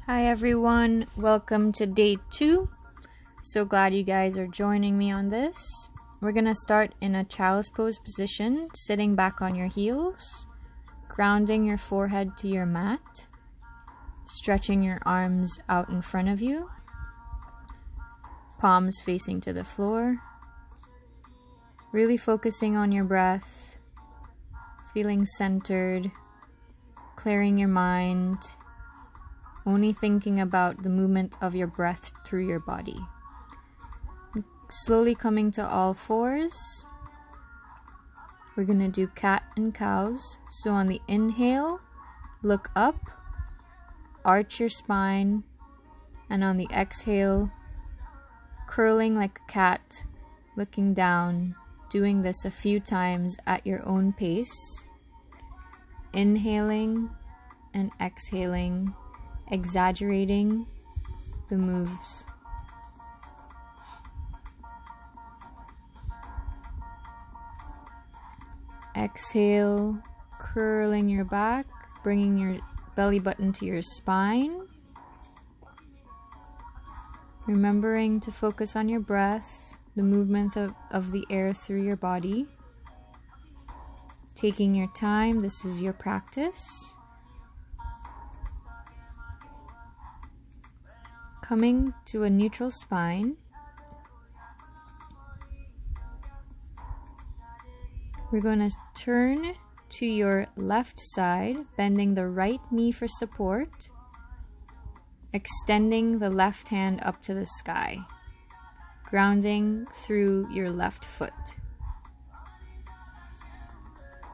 Hi everyone, welcome to day 2. So glad you guys are joining me on this. We're gonna start in a child's pose position, sitting back on your heels, grounding your forehead to your mat, stretching your arms out in front of you, palms facing to the floor, really focusing on your breath, feeling centered, clearing your mind, only thinking about the movement of your breath through your body. Slowly coming to all fours. We're going to do cat and cows. So on the inhale, look up, arch your spine, and on the exhale, curling like a cat, looking down, doing this a few times at your own pace. Inhaling and exhaling, exaggerating the moves. Exhale, curling your back, bringing your belly button to your spine. Remembering to focus on your breath, the movement of the air through your body. Taking your time, this is your practice. Coming to a neutral spine. We're going to turn to your left side, bending the right knee for support, extending the left hand up to the sky, grounding through your left foot.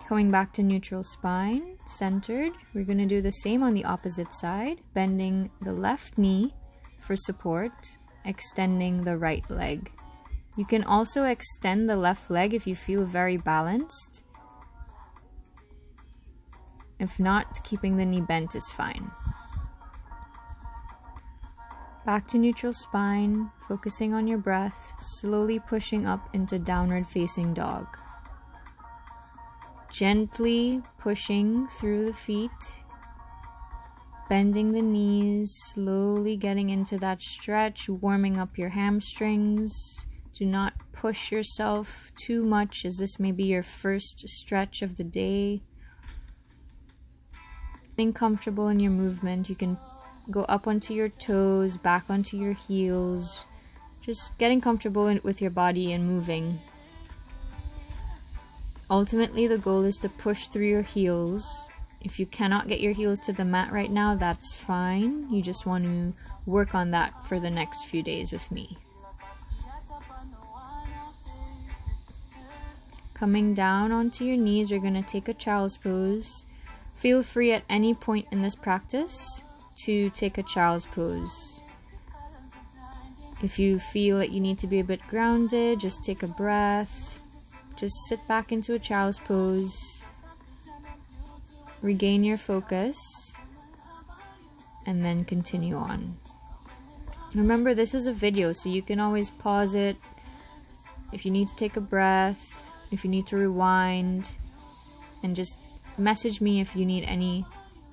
Coming back to neutral spine, centered. We're going to do the same on the opposite side, bending the left knee for support, extending the right leg. You can also extend the left leg if you feel very balanced. If not, keeping the knee bent is fine. Back to neutral spine, focusing on your breath, slowly pushing up into downward facing dog. Gently pushing through the feet, bending the knees, slowly getting into that stretch, warming up your hamstrings. Do not push yourself too much, as this may be your first stretch of the day. Getting comfortable in your movement. You can go up onto your toes, back onto your heels. Just getting comfortable with your body and moving. Ultimately, the goal is to push through your heels. If you cannot get your heels to the mat right now, that's fine. You just want to work on that for the next few days with me. Coming down onto your knees, you're going to take a child's pose. Feel free at any point in this practice to take a child's pose. If you feel that you need to be a bit grounded, just take a breath. Just sit back into a child's pose. Regain your focus. And then continue on. Remember, this is a video, so you can always pause it if you need to take a breath. If you need to rewind, and just message me if you need any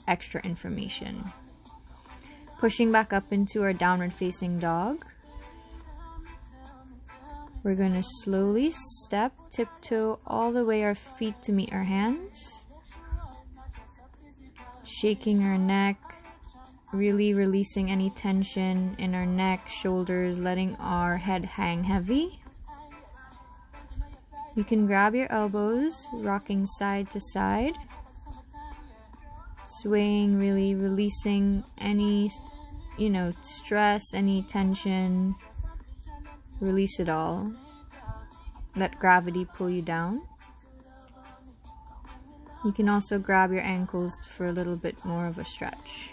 extra information. Pushing back up into our downward facing dog. We're going to slowly step, tiptoe all the way our feet to meet our hands. Shaking our neck, really releasing any tension in our neck, shoulders, letting our head hang heavy. You can grab your elbows, rocking side to side, swaying, really releasing any, stress, any tension. Release it all. Let gravity pull you down. You can also grab your ankles for a little bit more of a stretch.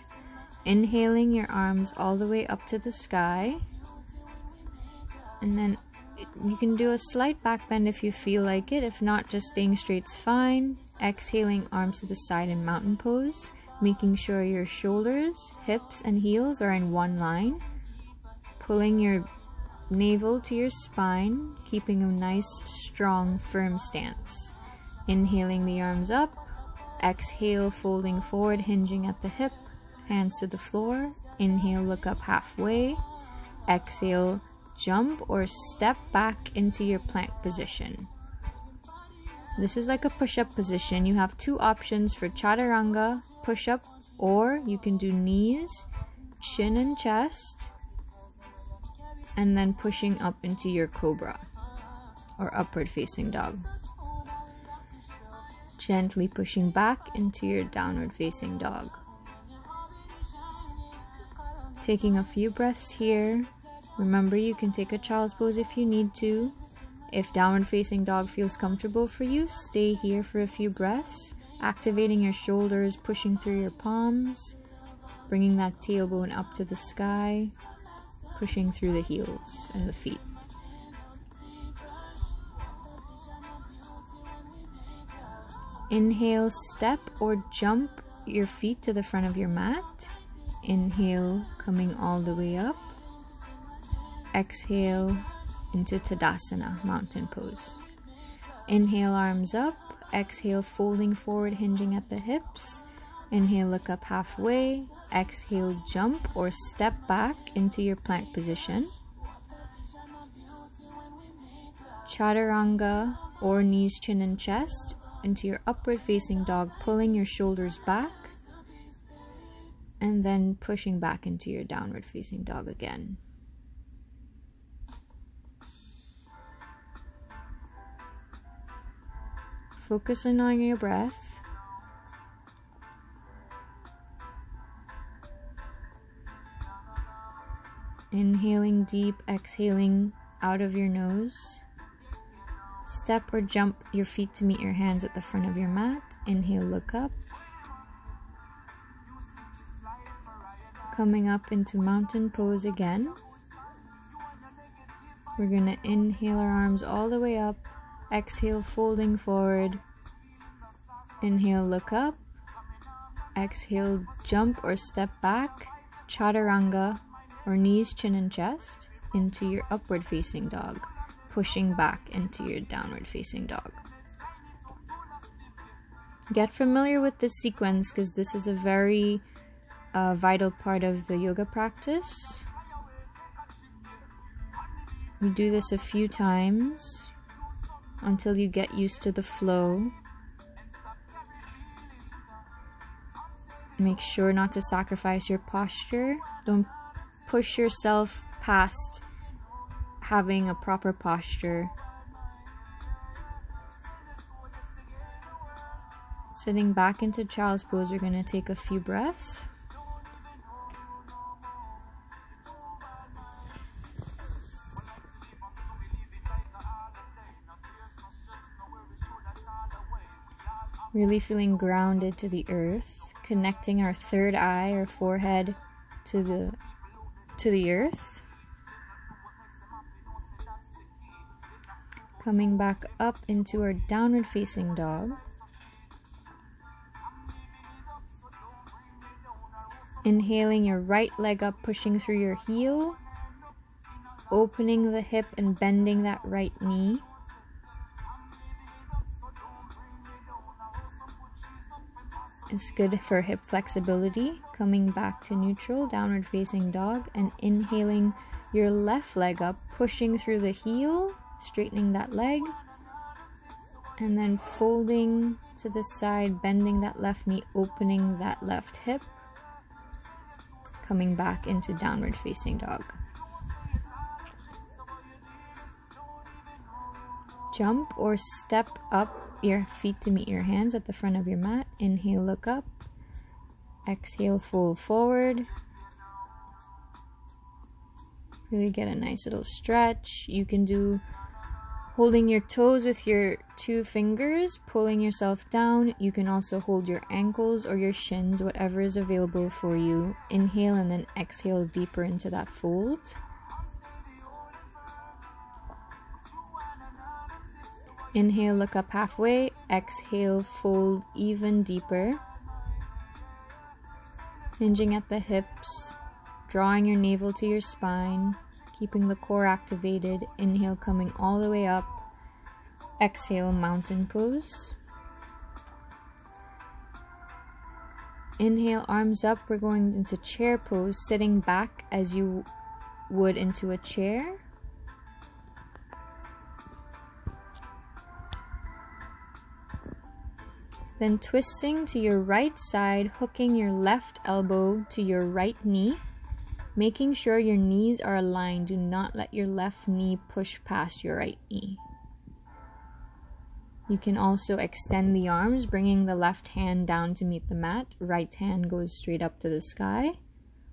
Inhaling your arms all the way up to the sky, and then you can do a slight back bend if you feel like it. If not, just staying straight's fine. Exhaling, arms to the side in mountain pose, making sure your shoulders, hips, and heels are in one line. Pulling your navel to your spine, keeping a nice, strong, firm stance. Inhaling the arms up. Exhale, folding forward, hinging at the hip, hands to the floor. Inhale, look up halfway. Exhale, jump or step back into your plank position. This is like a push-up position. You have two options for chaturanga, push-up, or you can do knees, chin and chest, and then pushing up into your cobra or upward facing dog. Gently pushing back into your downward facing dog. Taking a few breaths here. Remember, you can take a child's pose if you need to. If downward facing dog feels comfortable for you, stay here for a few breaths, activating your shoulders, pushing through your palms, bringing that tailbone up to the sky, pushing through the heels and the feet. Inhale, step or jump your feet to the front of your mat. Inhale, coming all the way up. Exhale into Tadasana, mountain pose. Inhale, arms up. Exhale, folding forward, hinging at the hips. Inhale, look up halfway. Exhale, jump or step back into your plank position. Chaturanga or knees, chin and chest into your upward facing dog, pulling your shoulders back and then pushing back into your downward facing dog again. Focusing on your breath. Inhaling deep, exhaling out of your nose. Step or jump your feet to meet your hands at the front of your mat. Inhale, look up. Coming up into mountain pose again. We're going to inhale our arms all the way up. Exhale, folding forward. Inhale, look up. Exhale, jump or step back. Chaturanga or knees, chin and chest into your upward facing dog, pushing back into your downward facing dog. Get familiar with this sequence because this is a very vital part of the yoga practice. You do this a few times until you get used to the flow. Make sure not to sacrifice your posture. Don't push yourself past having a proper posture. Sitting back into child's pose, we're going to take a few breaths. Really feeling grounded to the earth, connecting our third eye or forehead to the earth. Coming back up into our downward facing dog. Inhaling your right leg up, pushing through your heel, opening the hip and bending that right knee. It's good for hip flexibility. Coming back to neutral, downward facing dog, and inhaling your left leg up, pushing through the heel, straightening that leg, and then folding to the side, bending that left knee, opening that left hip, coming back into downward facing dog. Jump or step up your feet to meet your hands at the front of your mat. Inhale, look up. Exhale, fold forward. Really get a nice little stretch. You can do holding your toes with your two fingers, pulling yourself down. You can also hold your ankles or your shins, whatever is available for you. Inhale and then exhale deeper into that fold. Inhale, look up halfway. Exhale, fold even deeper. Hinging at the hips, drawing your navel to your spine, keeping the core activated. Inhale, coming all the way up. Exhale, mountain pose. Inhale, arms up. We're going into chair pose, sitting back as you would into a chair. Then twisting to your right side, hooking your left elbow to your right knee, making sure your knees are aligned. Do not let your left knee push past your right knee. You can also extend the arms, bringing the left hand down to meet the mat. Right hand goes straight up to the sky,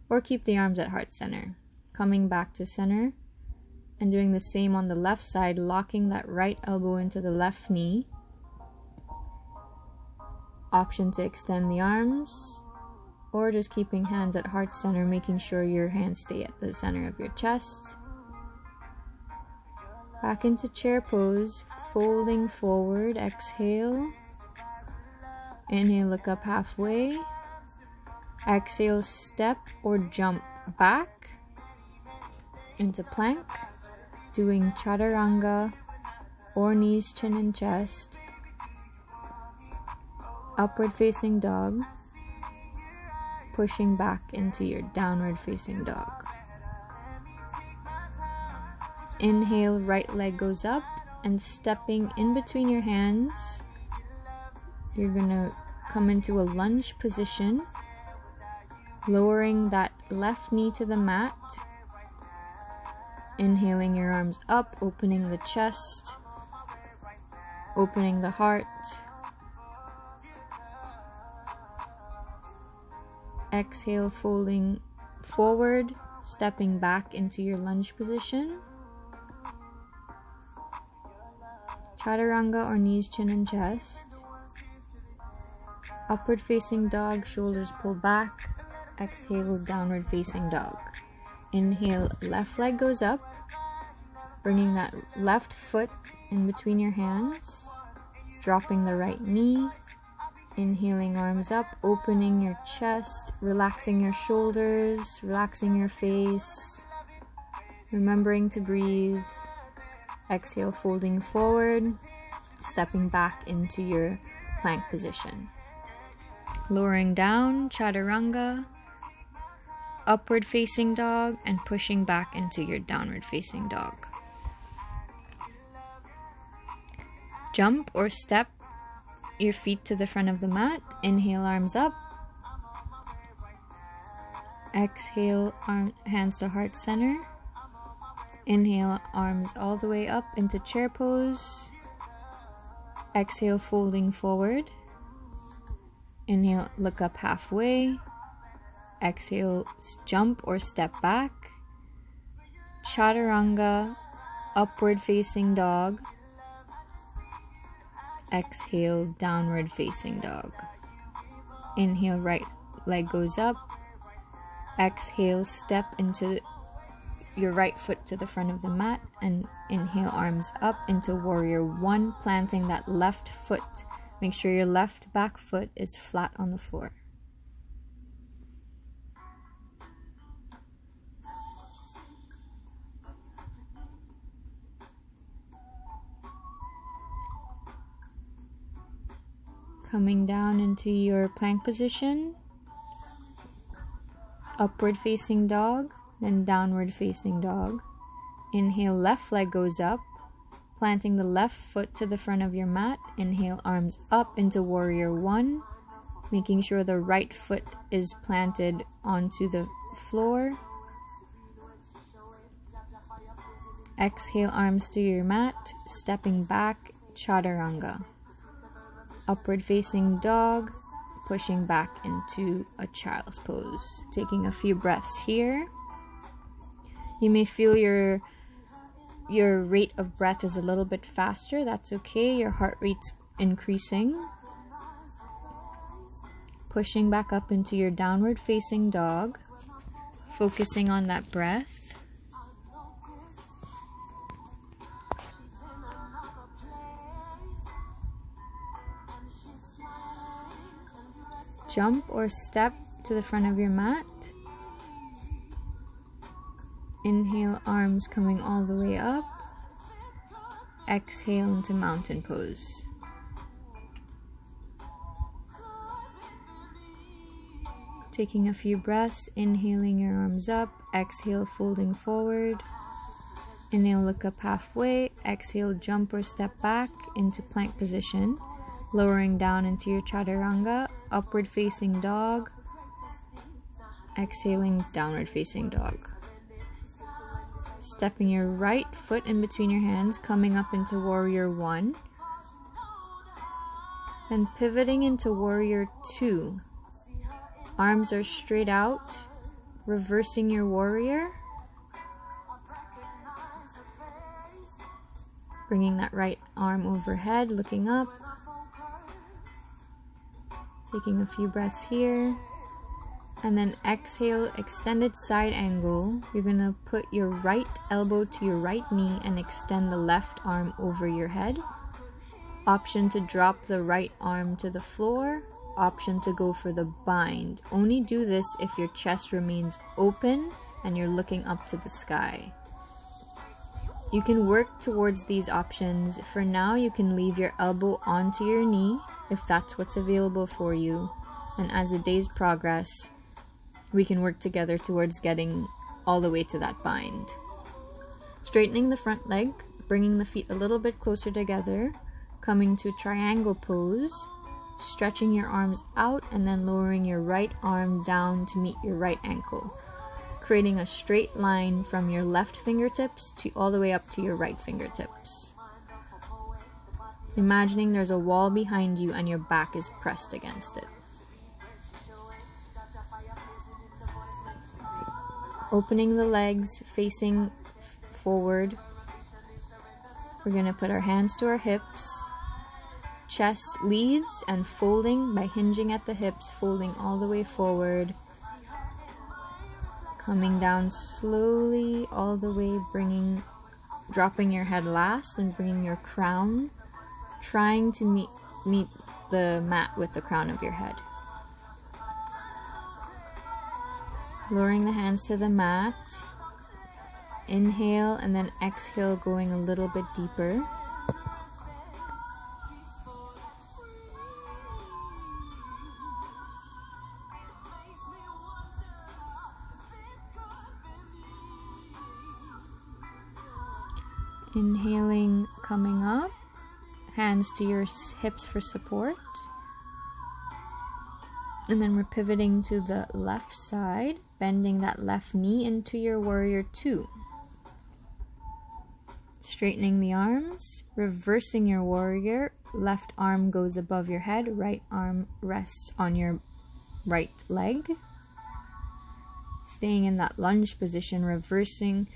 or keep the arms at heart center. Coming back to center and doing the same on the left side, locking that right elbow into the left knee. Option to extend the arms, or just keeping hands at heart center, making sure your hands stay at the center of your chest. Back into chair pose, folding forward, exhale. Inhale, look up halfway. Exhale, step or jump back into plank, doing chaturanga or knees, chin and chest. Upward facing dog, pushing back into your downward facing dog. Inhale, right leg goes up, and stepping in between your hands, you're gonna come into a lunge position, lowering that left knee to the mat. Inhaling your arms up, opening the chest, opening the heart. Exhale, folding forward, stepping back into your lunge position. Chaturanga or knees, chin and chest. Upward facing dog, shoulders pull back. Exhale, downward facing dog. Inhale, left leg goes up, bringing that left foot in between your hands, dropping the right knee. Inhaling, arms up, opening your chest, relaxing your shoulders, relaxing your face, remembering to breathe. Exhale, folding forward, stepping back into your plank position. Lowering down, chaturanga, upward facing dog, and pushing back into your downward facing dog. Jump or step your feet to the front of the mat. Inhale, arms up. Exhale, hands to heart center. Inhale, arms all the way up into chair pose. Exhale, folding forward. Inhale, look up halfway. Exhale, jump or step back. Chaturanga, upward facing dog. Exhale, downward facing dog. Inhale, right leg goes up. Exhale, step into your right foot to the front of the mat, and inhale, arms up into warrior one, planting that left foot. Make sure your left back foot is flat on the floor. Coming down into your plank position, upward facing dog, then downward facing dog. Inhale, left leg goes up, planting the left foot to the front of your mat. Inhale, arms up into warrior one, making sure the right foot is planted onto the floor. Exhale, arms to your mat, stepping back, chaturanga. Upward facing dog, pushing back into a child's pose. Taking a few breaths here. You may feel your rate of breath is a little bit faster. That's okay. Your heart rate's increasing. Pushing back up into your downward facing dog. Focusing on that breath. Jump or step to the front of your mat. Inhale, arms coming all the way up. Exhale into mountain pose. Taking a few breaths, inhaling your arms up, exhale, folding forward. Inhale, look up halfway, exhale, jump or step back into plank position, lowering down into your chaturanga, upward facing dog, exhaling, downward facing dog. Stepping your right foot in between your hands, coming up into warrior one, then pivoting into warrior two. Arms are straight out, reversing your warrior, bringing that right arm overhead, looking up, taking a few breaths here, and then exhale, extended side angle. You're gonna put your right elbow to your right knee and extend the left arm over your head. Option to drop the right arm to the floor, option to go for the bind. Only do this if your chest remains open and you're looking up to the sky. You can work towards these options. For now, you can leave your elbow onto your knee if that's what's available for you. And as the days progress, we can work together towards getting all the way to that bind. Straightening the front leg, bringing the feet a little bit closer together, coming to triangle pose, stretching your arms out and then lowering your right arm down to meet your right ankle, creating a straight line from your left fingertips to all the way up to your right fingertips. Imagining there's a wall behind you and your back is pressed against it. Opening the legs, facing forward. We're going to put our hands to our hips. Chest leads and folding by hinging at the hips, folding all the way forward. Coming down slowly all the way, dropping your head last and bringing your crown, trying to meet the mat with the crown of your head. Lowering the hands to the mat. Inhale and then exhale, going a little bit deeper. Inhaling, coming up, hands to your hips for support. And then we're pivoting to the left side, bending that left knee into your warrior two. Straightening the arms, reversing your warrior, left arm goes above your head, right arm rests on your right leg. Staying in that lunge position, reversing,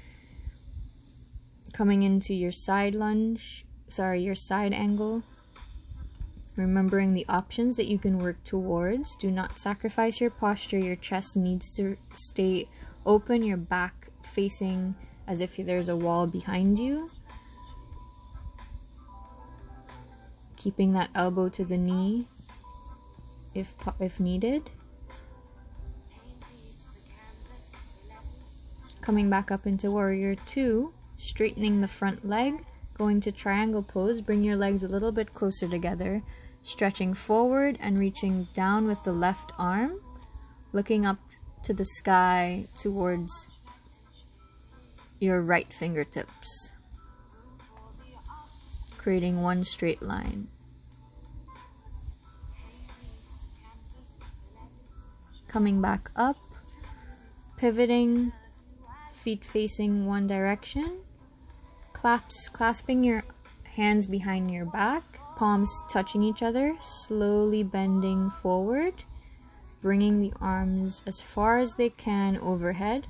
coming into your side lunge, your side angle. Remembering the options that you can work towards. Do not sacrifice your posture. Your chest needs to stay open, your back facing as if there's a wall behind you. Keeping that elbow to the knee if needed. Coming back up into warrior two, straightening the front leg, going to triangle pose. Bring your legs a little bit closer together. Stretching forward and reaching down with the left arm, looking up to the sky towards your right fingertips, creating one straight line. Coming back up, pivoting, feet facing one direction, clasping your hands behind your back, palms touching each other, slowly bending forward, bringing the arms as far as they can overhead.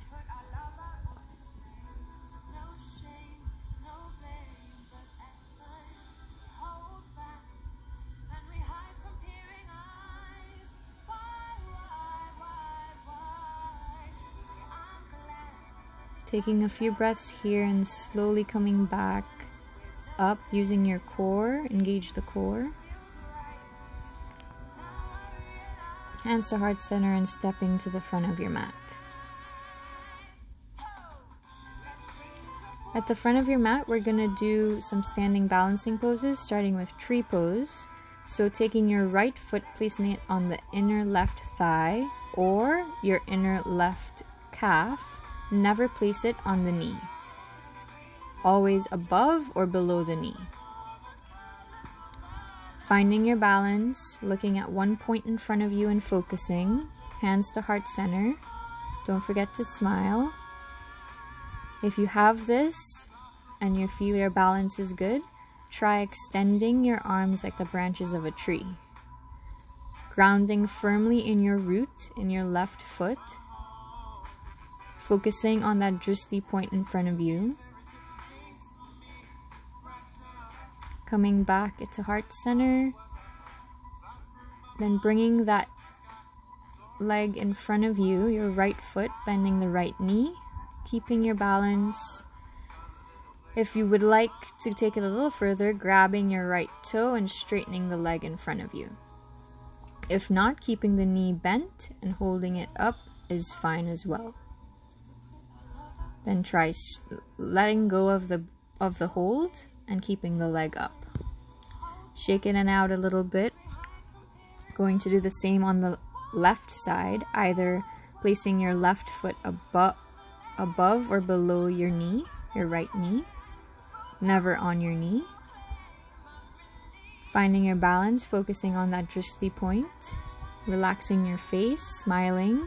Taking a few breaths here and slowly coming back up using your core, engage the core. Hands to heart center and stepping to the front of your mat. At the front of your mat, we're going to do some standing balancing poses, starting with tree pose. So taking your right foot, placing it on the inner left thigh or your inner left calf, never place it on the knee. Always above or below the knee. Finding your balance, looking at one point in front of you and focusing, hands to heart center. Don't forget to smile. If you have this and you feel your balance is good, try extending your arms like the branches of a tree. Grounding firmly in your root, in your left foot. Focusing on that drishti point in front of you. Coming back to heart center. Then bringing that leg in front of you, your right foot, bending the right knee. Keeping your balance. If you would like to take it a little further, grabbing your right toe and straightening the leg in front of you. If not, keeping the knee bent and holding it up is fine as well. Then try letting go of the hold and keeping the leg up. Shake it and out a little bit. Going to do the same on the left side, either placing your left foot above or below your knee, your right knee, never on your knee. Finding your balance, focusing on that drishti point, relaxing your face, smiling,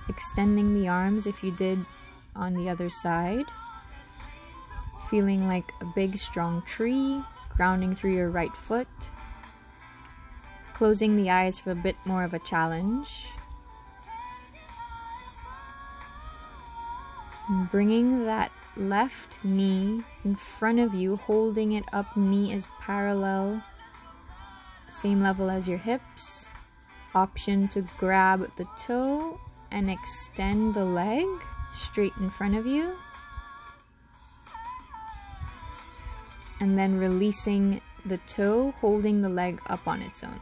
extending the arms if you did on the other side, feeling like a big strong tree, grounding through your right foot, closing the eyes for a bit more of a challenge. Bringing that left knee in front of you, holding it up, knee is parallel, same level as your hips. Option to grab the toe and extend the leg straight in front of you. And then releasing the toe, holding the leg up on its own.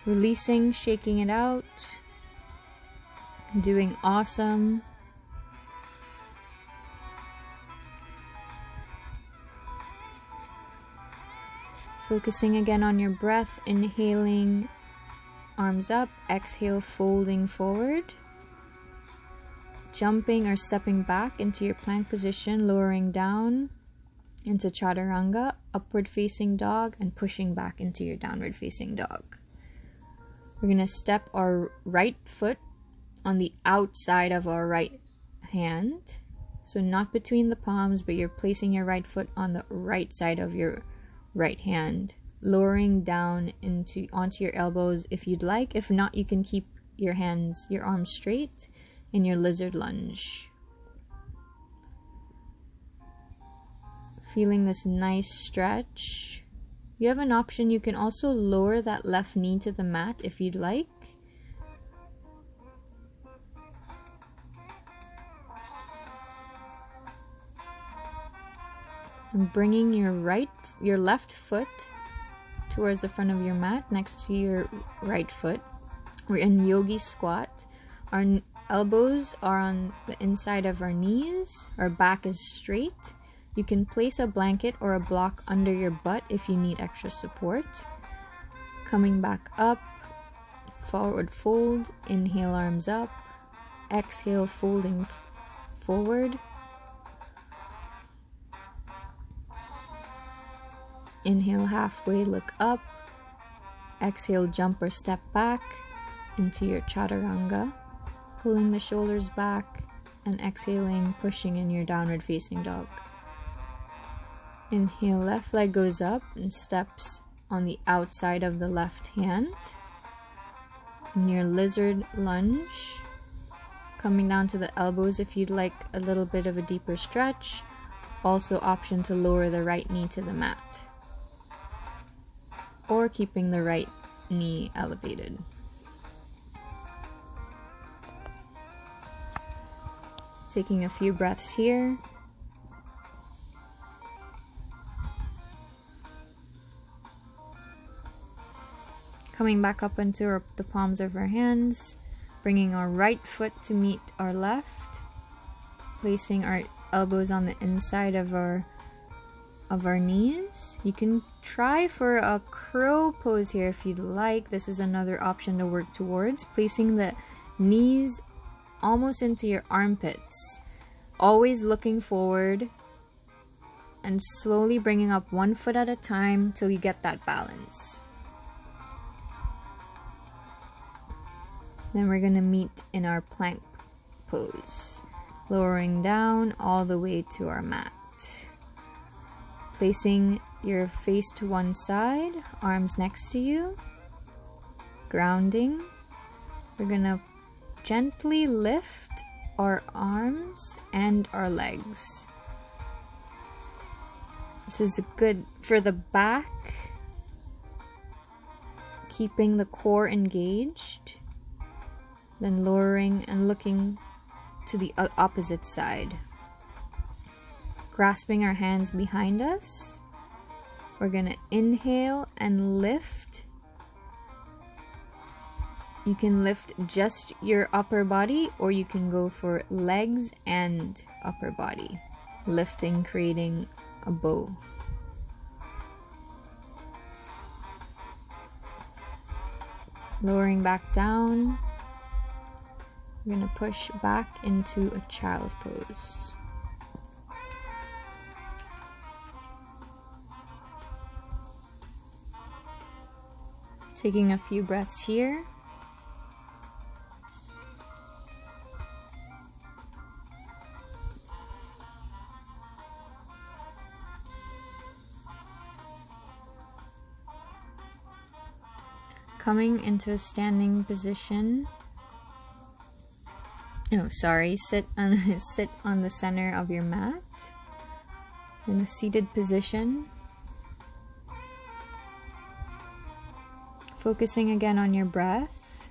Releasing, shaking it out. Doing awesome. Focusing again on your breath, inhaling, arms up, exhale, folding forward. Jumping or stepping back into your plank position, lowering down into chaturanga, upward facing dog, and pushing back into your downward facing dog. We're going to step our right foot on the outside of our right hand. So not between the palms, but you're placing your right foot on the right side of your right hand, lowering down onto your elbows if you'd like. If not, you can keep your arms straight in your lizard lunge. Feeling this nice stretch. You have an option, you can also lower that left knee to the mat if you'd like. And bringing your left foot towards the front of your mat next to your right foot. We're in yogi squat. Our elbows are on the inside of our knees. Our back is straight. You can place a blanket or a block under your butt if you need extra support. Coming back up, forward fold, inhale, arms up, exhale, folding forward. Inhale, halfway, look up. Exhale, jump or step back into your chaturanga, pulling the shoulders back and exhaling, pushing in your downward facing dog. Inhale, left leg goes up and steps on the outside of the left hand. In your lizard lunge, coming down to the elbows if you'd like a little bit of a deeper stretch. Also option to lower the right knee to the mat, or keeping the right knee elevated. Taking a few breaths here. Coming back up into the palms of our hands, bringing our right foot to meet our left, placing our elbows on the inside of our of our knees. You can try for a crow pose here if you'd like. This is another option to work towards, placing the knees almost into your armpits, always looking forward and slowly bringing up one foot at a time till you get that balance. Then we're going to meet in our plank pose, lowering down all the way to our mat. Placing your face to one side, arms next to you, grounding. We're going to gently lift our arms and our legs. This is good for the back, keeping the core engaged. Then lowering and looking to the opposite side. Grasping our hands behind us. We're going to inhale and lift. You can lift just your upper body, or you can go for legs and upper body. Lifting, creating a bow. Lowering back down. We're going to push back into a child's pose. Taking a few breaths here. Coming into a standing position. Oh, sorry, sit on the center of your mat in a seated position. Focusing again on your breath.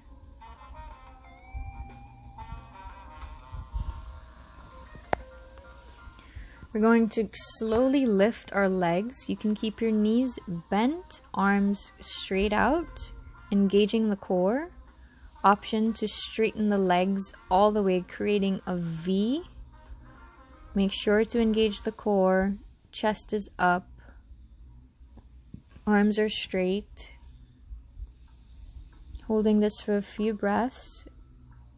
We're going to slowly lift our legs. You can keep your knees bent, arms straight out, engaging the core. Option to straighten the legs all the way, creating a V. Make sure to engage the core. Chest is up. Arms are straight. Holding this for a few breaths.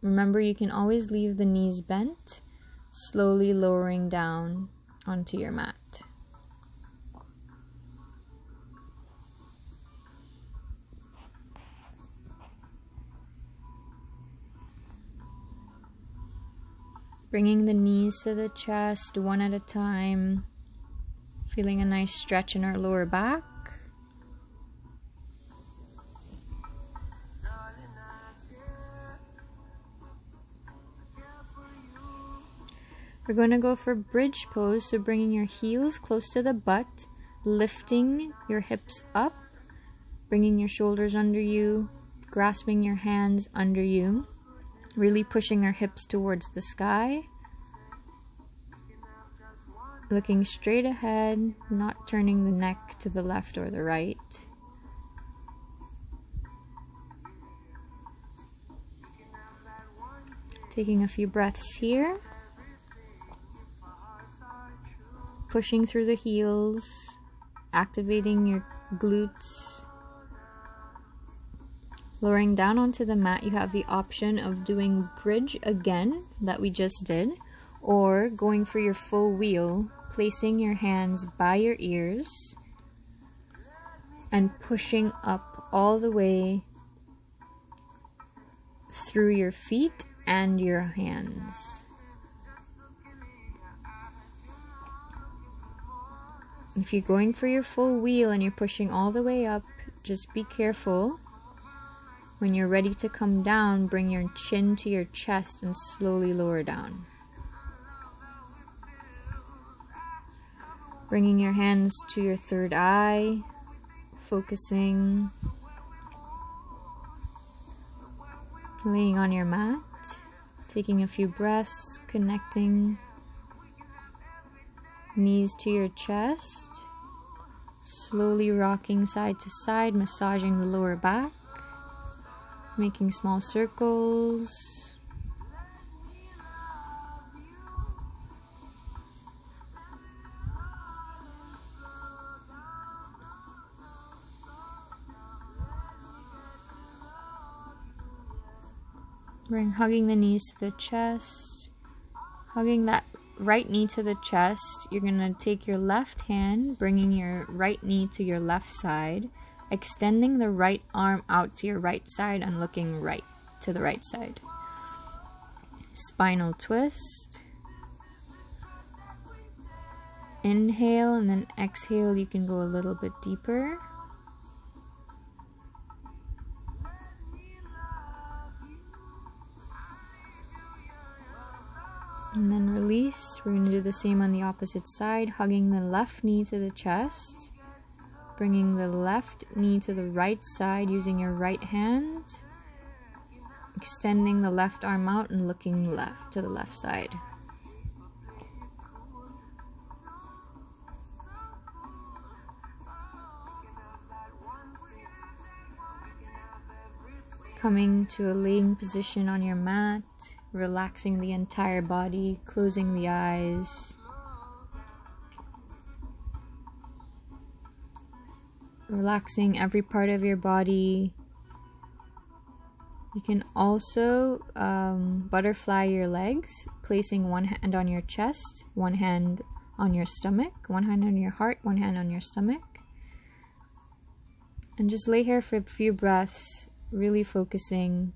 Remember, you can always leave the knees bent, slowly lowering down onto your mat. Bringing the knees to the chest one at a time. Feeling a nice stretch in our lower back. We're going to go for bridge pose, so bringing your heels close to the butt, lifting your hips up, bringing your shoulders under you, grasping your hands under you. Really pushing our hips towards the sky. Looking straight ahead, not turning the neck to the left or the right. Taking a few breaths here. Pushing through the heels, activating your glutes. Lowering down onto the mat, you have the option of doing bridge again, that we just did, or going for your full wheel, placing your hands by your ears and pushing up all the way through your feet and your hands. If you're going for your full wheel and you're pushing all the way up, just be careful. When you're ready to come down, bring your chin to your chest and slowly lower down. Bringing your hands to your third eye, focusing. Laying on your mat, taking a few breaths, connecting. Knees to your chest. Slowly rocking side to side, massaging the lower back. Making small circles. Bring hugging the knees to the chest. Hugging that right knee to the chest. You're going to take your left hand, bringing your right knee to your left side, extending the right arm out to your right side and looking right to the right side. Spinal twist. Inhale and then exhale, you can go a little bit deeper. And then release. We're going to do the same on the opposite side, hugging the left knee to the chest, bringing the left knee to the right side using your right hand, extending the left arm out and looking left to the left side. Coming to a laying position on your mat, relaxing the entire body, closing the eyes. Relaxing every part of your body. You can also butterfly your legs, placing one hand on your chest, one hand on your stomach, one hand on your heart, one hand on your stomach. And just lay here for a few breaths, really focusing